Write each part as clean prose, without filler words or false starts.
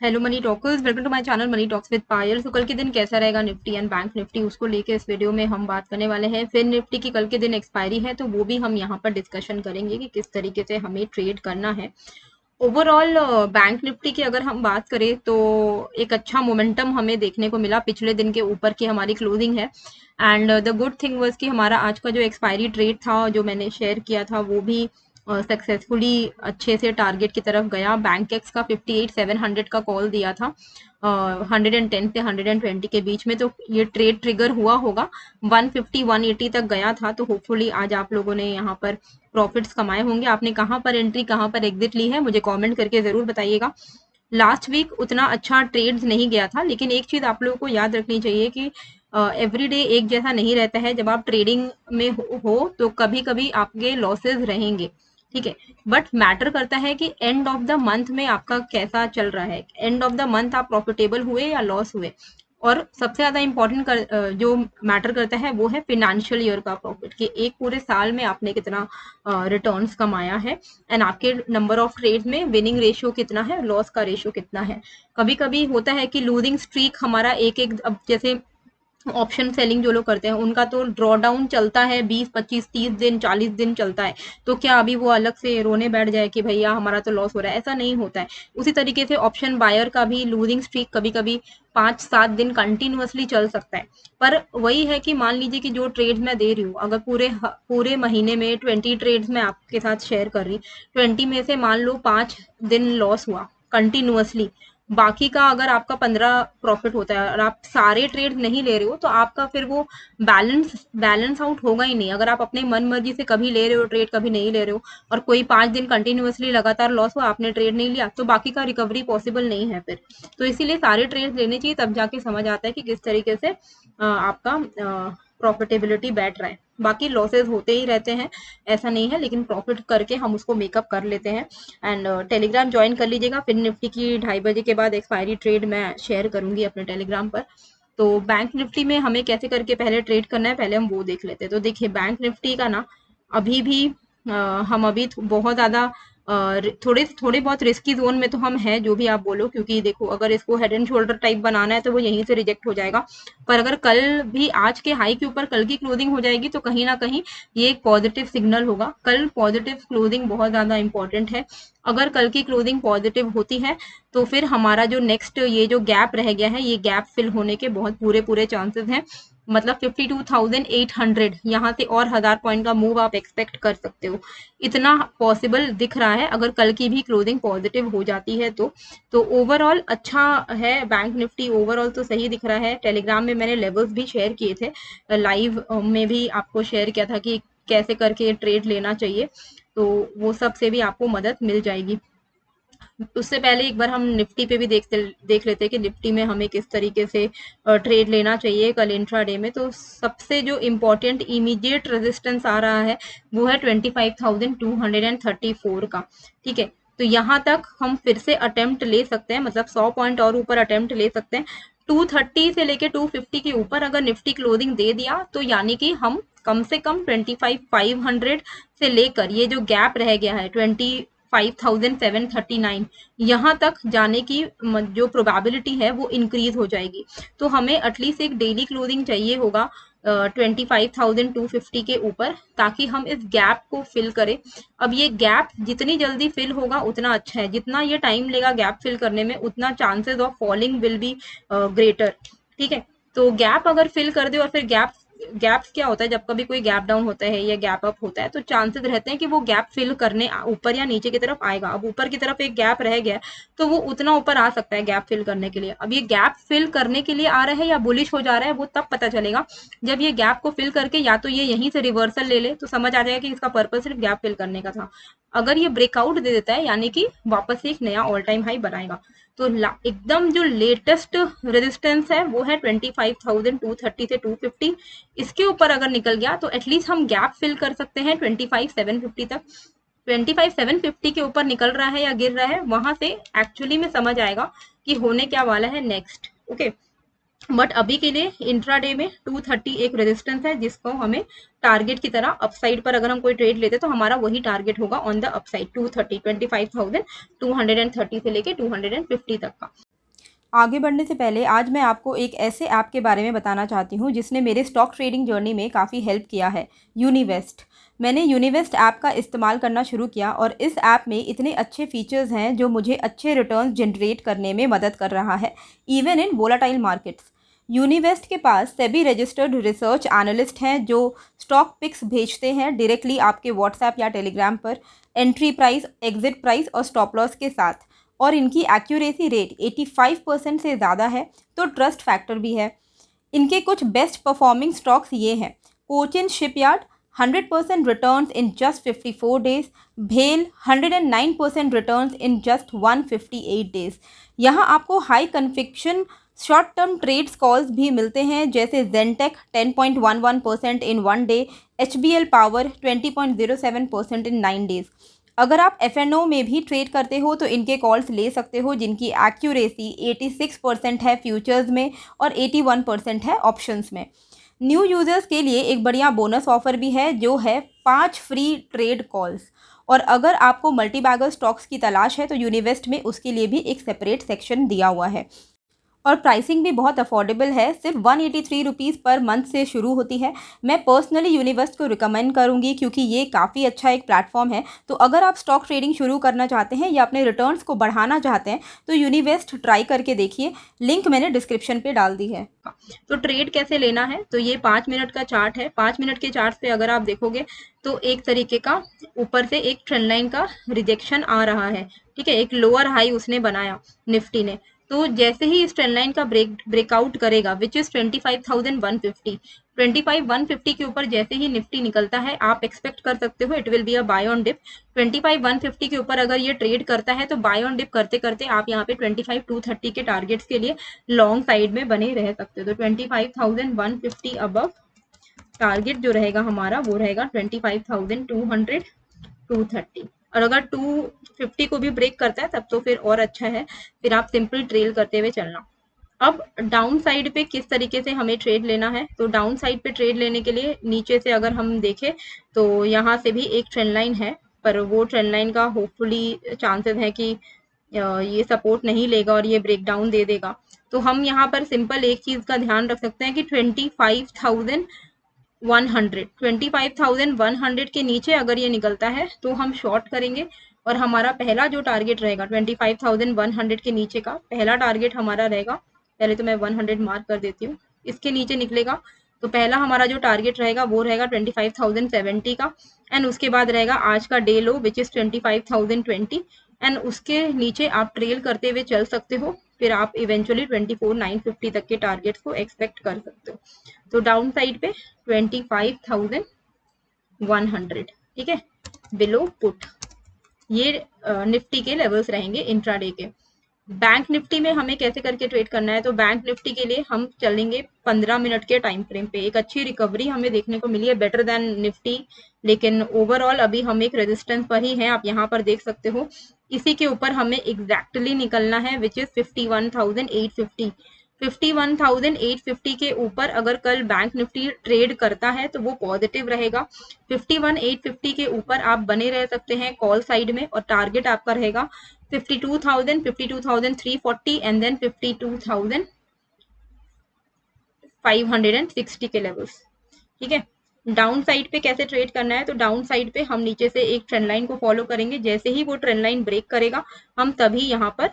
Hello money talkers, welcome to my channel money talks with Payal. तो कल के दिन कैसा रहेगा निफ्टी एंड बैंक निफ्टी, उसको लेके इस वीडियो में हम बात करने वाले हैं। फिर निफ्टी की कल के दिन एक्सपायरी है, तो वो भी हम यहाँ पर डिस्कशन करेंगे कि किस तरीके से हमें ट्रेड करना है। ओवरऑल बैंक निफ्टी की अगर हम बात करें तो एक अच्छा मोमेंटम हमें देखने को मिला। पिछले दिन के ऊपर की हमारी क्लोजिंग है and the good thing was कि हमारा आज का जो एक्सपायरी ट्रेड था जो मैंने शेयर किया था वो भी सक्सेसफुली अच्छे से टारगेट की तरफ गया। बैंक एक्स का 58,700 का कॉल दिया था 110 से 120 के बीच में, तो ये ट्रेड ट्रिगर हुआ होगा। 150 180 तक गया था, तो होपफुली आज आप लोगों ने यहाँ पर प्रॉफिट्स कमाए होंगे। आपने कहाँ पर एंट्री कहाँ पर एग्जिट ली है मुझे कमेंट करके जरूर बताइएगा। लास्ट वीक उतना अच्छा ट्रेड्स नहीं गया था, लेकिन एक चीज आप लोगों को याद रखनी चाहिए कि एवरीडे एक जैसा नहीं रहता है। जब आप ट्रेडिंग में हो तो कभी कभी आपके लॉसेस रहेंगे, ठीक है, बट मैटर करता है कि एंड ऑफ द मंथ में आपका कैसा चल रहा है। एंड ऑफ द मंथ आप प्रॉफिटेबल हुए या लॉस हुए। और सबसे ज्यादा इंपॉर्टेंट जो मैटर करता है वो है फिनेंशियल ईयर का प्रॉफिट, कि एक पूरे साल में आपने कितना रिटर्न्स कमाया है एंड आपके नंबर ऑफ ट्रेड्स में विनिंग रेशियो कितना है, लॉस का रेशियो कितना है। कभी कभी होता है कि लूजिंग स्ट्रीक हमारा एक एक, अब जैसे ऑप्शन सेलिंग जो लोग करते हैं उनका तो ड्रॉ डाउन चलता है 20 25 30 दिन 40 दिन चलता है। तो क्या अभी वो अलग से रोने बैठ जाए कि भैया हमारा तो लॉस हो रहा है? ऐसा नहीं होता है। उसी तरीके से ऑप्शन बायर का भी लूजिंग स्ट्रीक कभी कभी 5 7 दिन कंटिन्यूअसली चल सकता है। पर वही है कि मान लीजिए कि जो ट्रेड्स मैं दे रही हूँ, अगर पूरे महीने में 20 ट्रेड्स मैं आपके साथ शेयर कर रही, 20 में से मान लो 5 दिन लॉस हुआ कंटिन्यूअसली, बाकी का अगर आपका 15 प्रॉफिट होता है और आप सारे ट्रेड नहीं ले रहे हो, तो आपका फिर वो बैलेंस आउट होगा ही नहीं। अगर आप अपने मन मर्जी से कभी ले रहे हो ट्रेड, कभी नहीं ले रहे हो, और कोई 5 दिन कंटिन्यूअसली लगातार लॉस हुआ, आपने ट्रेड नहीं लिया, तो बाकी का रिकवरी पॉसिबल नहीं है फिर। तो इसीलिए सारे ट्रेड लेने चाहिए, तब जाके समझ आता है कि किस तरीके से आपका प्रॉफिटेबिलिटी बैठ रहा है। बाकी लॉसेस होते ही रहते हैं, ऐसा नहीं है, लेकिन प्रॉफिट करके हम उसको मेकअप कर लेते हैं। एंड टेलीग्राम ज्वाइन कर लीजिएगा। फिर निफ्टी की 2:30 बजे के बाद एक्सपायरी ट्रेड मैं शेयर करूंगी अपने टेलीग्राम पर। तो बैंक निफ्टी में हमें कैसे करके पहले ट्रेड करना है, पहले हम वो देख लेते हैं। तो देखिए बैंक निफ्टी का ना अभी भी हम अभी बहुत ज्यादा थोड़े थोड़े बहुत रिस्की जोन में तो हम हैं, जो भी आप बोलो, क्योंकि देखो अगर इसको हेड एंड शोल्डर टाइप बनाना है तो वो यहीं से रिजेक्ट हो जाएगा। पर अगर कल भी आज के हाई के ऊपर कल की क्लोजिंग हो जाएगी तो कहीं ना कहीं ये एक पॉजिटिव सिग्नल होगा। कल पॉजिटिव क्लोजिंग बहुत ज्यादा इंपॉर्टेंट है। अगर कल की क्लोजिंग पॉजिटिव होती है तो फिर हमारा जो नेक्स्ट ये जो गैप रह गया है, ये गैप फिल होने के बहुत पूरे पूरे चांसेस हैं। मतलब 52,800 यहाँ से और 1000 पॉइंट का मूव आप एक्सपेक्ट कर सकते हो। इतना पॉसिबल दिख रहा है अगर कल की भी क्लोजिंग पॉजिटिव हो जाती है तो ओवरऑल अच्छा है। बैंक निफ्टी ओवरऑल तो सही दिख रहा है। टेलीग्राम में मैंने लेवल्स भी शेयर किए थे, लाइव में भी आपको शेयर किया था कि कैसे करके ट्रेड लेना चाहिए, तो वो सब से भी आपको मदद मिल जाएगी। उससे पहले एक बार हम निफ्टी पे भी देख लेते हैं कि निफ्टी में हमें किस तरीके से ट्रेड लेना चाहिए कल इंट्राडे में। तो सबसे जो इम्पोर्टेंट इमीडिएट रेजिस्टेंस आ रहा है वो है 25,234 का, ठीक है। तो यहाँ तक हम फिर से अटेम्प्ट ले सकते हैं, मतलब 100 पॉइंट और ऊपर अटेम्प्ट ले सकते हैं। 230 से लेके 250 के ऊपर अगर निफ्टी क्लोजिंग दे दिया तो यानी कि हम कम से कम 25,500 से लेकर ये जो गैप रह गया है 25,739, यहाँ तक जाने की जो प्रोबेबिलिटी है वो इंक्रीज हो जाएगी। तो हमें एटलीस्ट एक डेली क्लोजिंग चाहिए होगा 25,250 के ऊपर, ताकि हम इस गैप को फिल करें। अब ये गैप जितनी जल्दी फिल होगा उतना अच्छा है, जितना ये टाइम लेगा गैप फिल करने में उतना chances of falling will be greater, ठीक है। तो गैप अगर फिल कर दे, और फिर गैप्स क्या होता है, जब कभी कोई गैप डाउन होता है या गैप अप होता है तो चांसेस रहते हैं कि वो गैप फिल करने ऊपर या नीचे की तरफ आएगा। अब ऊपर की तरफ एक गैप रह गया तो वो उतना ऊपर आ सकता है गैप फिल करने के लिए। अब ये गैप फिल करने के लिए आ रहा है या बुलिश हो जा रहा है वो तब पता चलेगा जब ये गैप को फिल करके या तो ये यहीं से रिवर्सल ले ले, तो समझ आ जाएगा कि इसका पर्पस सिर्फ गैप फिल करने का था। अगर ये ब्रेकआउट दे देता है यानी कि वापस से एक नया ऑल टाइम हाई बनाएगा। तो एकदम जो लेटेस्ट रेजिस्टेंस है वो है 25,230 से 250। इसके ऊपर अगर निकल गया तो एटलीस्ट हम गैप फिल कर सकते हैं 25,750 तक। 25,750 के ऊपर निकल रहा है या गिर रहा है, वहां से एक्चुअली में समझ आएगा कि होने क्या वाला है नेक्स्ट, ओके। बट अभी के लिए इंट्राडे में 230 एक रेजिस्टेंस है जिसको हमें टारगेट की तरह अपसाइड पर अगर हम कोई ट्रेड लेते तो हमारा वही टारगेट होगा ऑन द अपसाइड 230 25,230 से लेके 250 तक का। आगे बढ़ने से पहले आज मैं आपको एक ऐसे ऐप के बारे में बताना चाहती हूँ जिसने मेरे स्टॉक ट्रेडिंग जर्नी में काफ़ी हेल्प किया है, यूनिवेस्ट। मैंने यूनिवेस्ट ऐप का इस्तेमाल करना शुरू किया और इस ऐप में इतने अच्छे फीचर्स हैं जो मुझे अच्छे रिटर्न्स जनरेट करने में मदद कर रहा है, इवन इन वोलाटाइल मार्केट्स। यूनिवेस्ट के पास सेबी रजिस्टर्ड रिसर्च एनालिस्ट हैं जो स्टॉक पिक्स भेजते हैं डायरेक्टली आपके व्हाट्सएप या टेलीग्राम पर, एंट्री प्राइस, एग्जिट प्राइस और स्टॉप लॉस के साथ। और इनकी एक्यूरेसी रेट 85% से ज़्यादा है, तो ट्रस्ट फैक्टर भी है। इनके कुछ बेस्ट परफॉर्मिंग स्टॉक्स ये हैं: Cochin shipyard 100% returns in just 54 days, भेल 109% रिटर्न्स इन जस्ट 158 डेज। यहाँ आपको high conviction short term trades calls भी मिलते हैं, जैसे Zentech 10.11% in 1 day, HBL power 20.07% in 9 days. अगर आप FNO में भी ट्रेड करते हो तो इनके कॉल्स ले सकते हो, जिनकी एक्यूरेसी 86% है फ्यूचर्स में और 81% है ऑप्शंस में। न्यू यूज़र्स के लिए एक बढ़िया बोनस ऑफर भी है जो है 5 फ्री ट्रेड कॉल्स। और अगर आपको मल्टी बैगर स्टॉक्स की तलाश है तो यूनिवेस्ट में उसके लिए भी एक सेपरेट सेक्शन दिया हुआ है। और प्राइसिंग भी बहुत अफोर्डेबल है, सिर्फ 183 रुपीज़ पर मंथ से शुरू होती है। मैं पर्सनली यूनिवेस्ट को रिकमेंड करूंगी क्योंकि ये काफ़ी अच्छा एक प्लेटफॉर्म है। तो अगर आप स्टॉक ट्रेडिंग शुरू करना चाहते हैं या अपने रिटर्न्स को बढ़ाना चाहते हैं तो यूनिवेस्ट ट्राई करके देखिए, लिंक मैंने डिस्क्रिप्शन पे डाल दी है। तो ट्रेड कैसे लेना है, तो ये 5 मिनट का चार्ट है। 5 मिनट के चार्ट पे अगर आप देखोगे तो एक तरीके का ऊपर से एक ट्रेंड लाइन का रिजेक्शन आ रहा है, ठीक है। एक लोअर हाई उसने बनाया निफ्टी ने, तो जैसे ही इस ट्रेंड लाइन का ब्रेकआउट करेगा विच इज 25,150, 25,150 के ऊपर जैसे ही निफ्टी निकलता है आप एक्सपेक्ट कर सकते हो it will be a buy on dip. 25,150 के ऊपर अगर ये ट्रेड करता है तो बाय ऑन डिप करते करते आप यहाँ पे 25,230 के टारगेट्स के लिए लॉन्ग साइड में बने रह सकते हो। तो 25,150 अबव टारगेट जो रहेगा हमारा वो रहेगा 25,200 230। और अगर 250 को भी ब्रेक करता है तब तो फिर और अच्छा है, फिर आप सिंपल ट्रेल करते हुए चलना। अब डाउन साइड पे किस तरीके से हमें ट्रेड लेना है, तो डाउन साइड पे ट्रेड लेने के लिए नीचे से अगर हम देखें तो यहाँ से भी एक ट्रेंड लाइन है, पर वो ट्रेंड लाइन का होपफुली चांसेस है कि ये सपोर्ट नहीं लेगा और ये ब्रेक डाउन दे देगा। तो हम यहाँ पर सिंपल एक चीज का ध्यान रख सकते हैं कि 25,100 के नीचे अगर ये निकलता है तो हम शॉर्ट करेंगे। और हमारा पहला जो टारगेट रहेगा 25,100 के नीचे का पहला टारगेट हमारा रहेगा, पहले तो मैं 100 मार्क कर देती हूँ, इसके नीचे निकलेगा तो पहला हमारा जो टारगेट रहेगा वो रहेगा 25,070 का। एंड उसके बाद रहेगा आज का day low which is 25,020 and उसके नीचे आप ट्रेल करते हुए चल सकते हो, फिर आप इवेंचुअली 24,950 तक के टारगेट्स को एक्सपेक्ट कर सकते हो। तो डाउन साइड पे 25,100, ठीक है, बिलो पुट। ये निफ्टी के लेवल्स रहेंगे इंट्राडे के। बैंक निफ्टी में हमें कैसे करके ट्रेड करना है, तो बैंक निफ्टी के लिए हम चलेंगे 15 मिनट के टाइम फ्रेम पे। एक अच्छी रिकवरी हमें देखने को मिली है, बेटर देन निफ्टी, लेकिन ओवरऑल अभी हम एक रेजिस्टेंस पर ही हैं, आप यहाँ पर देख सकते हो। इसी के ऊपर हमें एग्जैक्टली निकलना है विच इज 51,850। 51,850 के ऊपर अगर कल बैंक निफ्टी ट्रेड करता है तो वो पॉजिटिव रहेगा। 51,850 के ऊपर आप बने रह सकते हैं कॉल साइड में और टारगेट आपका रहेगा 52,000, 52,340 एंड देन 52,560 के लेवल्स, ठीक है। डाउन साइड पे कैसे ट्रेड करना है, तो डाउन साइड पे हम नीचे से एक ट्रेंड लाइन को फॉलो करेंगे, जैसे ही वो ट्रेंड लाइन ब्रेक करेगा हम तभी यहाँ पर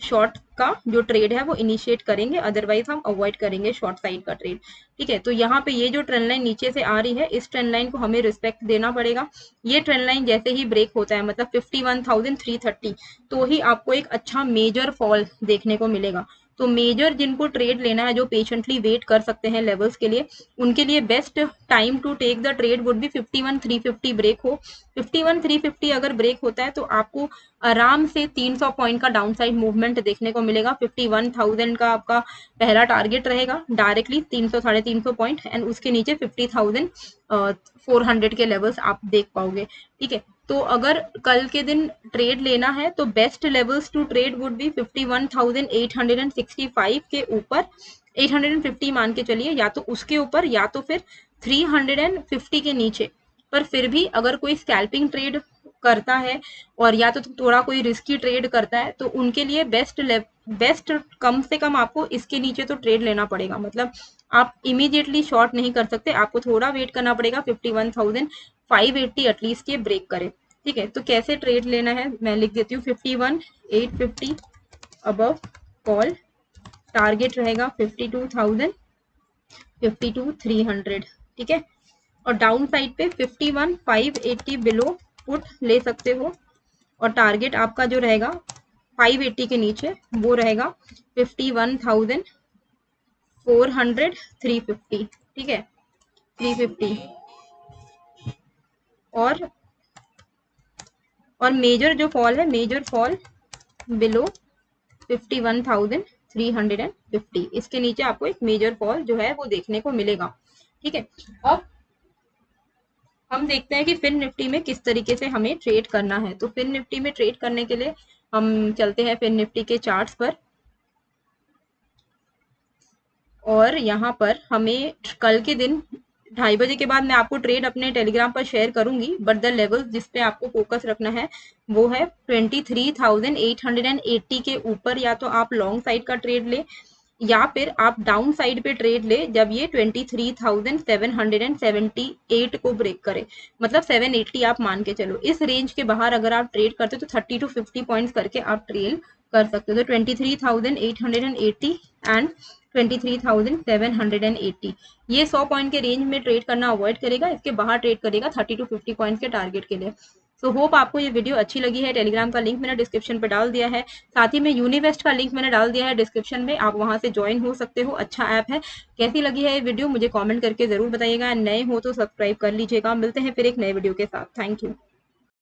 शॉर्ट का जो ट्रेड है वो इनिशिएट करेंगे, अदरवाइज हम अवॉइड करेंगे शॉर्ट साइड का ट्रेड, ठीक है। तो यहाँ पे ये जो ट्रेंड लाइन नीचे से आ रही है इस ट्रेंड लाइन को हमें रिस्पेक्ट देना पड़ेगा। ये ट्रेंड लाइन जैसे ही ब्रेक होता है मतलब 51,330 तो ही आपको एक अच्छा मेजर फॉल देखने को मिलेगा। तो मेजर जिनको ट्रेड लेना है, जो पेशेंटली वेट कर सकते हैं लेवल्स के लिए, उनके लिए best time to take the trade would be 51,350 break हो। 51,350 अगर ब्रेक होता है तो आपको आराम से 300 पॉइंट का डाउनसाइड मूवमेंट देखने को मिलेगा। 51,000 का आपका पहला टारगेट रहेगा, डायरेक्टली 300 साढ़े 300 पॉइंट एंड उसके नीचे 50,400 के लेवल्स आप देख पाओगे, ठीक है। तो अगर कल के दिन ट्रेड लेना है तो best levels to trade would be 51,865 के ऊपर 850 मान के चलिए, या तो उसके ऊपर या तो फिर 350 के नीचे। पर फिर भी अगर कोई स्कैल्पिंग ट्रेड करता है और या तो थोड़ा कोई रिस्की ट्रेड करता है, तो उनके लिए बेस्ट कम से कम आपको इसके नीचे तो ट्रेड लेना पड़ेगा। मतलब आप इमीडिएटली शॉर्ट नहीं कर सकते, आपको थोड़ा वेट करना पड़ेगा 51,580 एटलीस्ट ये ब्रेक करे। ठीक है, तो कैसे ट्रेड लेना है मैं लिख देती हूँ। 51,850 अबव कॉल, टारगेट रहेगा 52,000, 52,300। ठीक है, और डाउन साइड पे 51,580 बिलो पुट ले सकते हो, और टारगेट आपका जो रहेगा 580 के नीचे वो रहेगा 51,400, 350। ठीक है, 350। और मेजर जो फॉल है, मेजर फॉल बिलो 51,350, इसके नीचे आपको एक मेजर फॉल जो है वो देखने को मिलेगा। ठीक है, अब हम देखते हैं कि फिन निफ्टी में किस तरीके से हमें ट्रेड करना है। तो फिन निफ्टी में ट्रेड करने के लिए हम चलते हैं फिन निफ्टी के चार्ट्स पर, और यहाँ पर हमें कल के दिन 2:30 बजे के बाद मैं आपको ट्रेड अपने टेलीग्राम पर शेयर करूंगी, बट द लेवल जिस पे आपको फोकस रखना है वो है 23,880 के ऊपर। या तो आप लॉन्ग साइड का ट्रेड ले या फिर आप डाउन साइड पे ट्रेड ले जब ये 23,778 को ब्रेक करे, मतलब 780 आप मान के चलो। इस रेंज के बाहर अगर आप ट्रेड करते हो तो 30 to 50 पॉइंट्स करके आप ट्रेड कर सकते हो। तो 23,880 एंड 23,780, ये 100 पॉइंट के रेंज में ट्रेड करना अवॉइड करेगा, इसके बाहर ट्रेड करेगा 30 to 50 पॉइंट्स के टारगेट के लिए। सो होप आपको ये वीडियो अच्छी लगी है। टेलीग्राम का लिंक मैंने डिस्क्रिप्शन पे डाल दिया है, साथ ही में यूनिवेस्ट का लिंक मैंने डाल दिया है डिस्क्रिप्शन में, आप वहां से ज्वाइन हो सकते हो। अच्छा ऐप है। कैसी लगी है ये वीडियो मुझे कमेंट करके जरूर बताइएगा, नए हो तो सब्सक्राइब कर लीजिएगा। मिलते हैं फिर एक नए वीडियो के साथ। Thank you.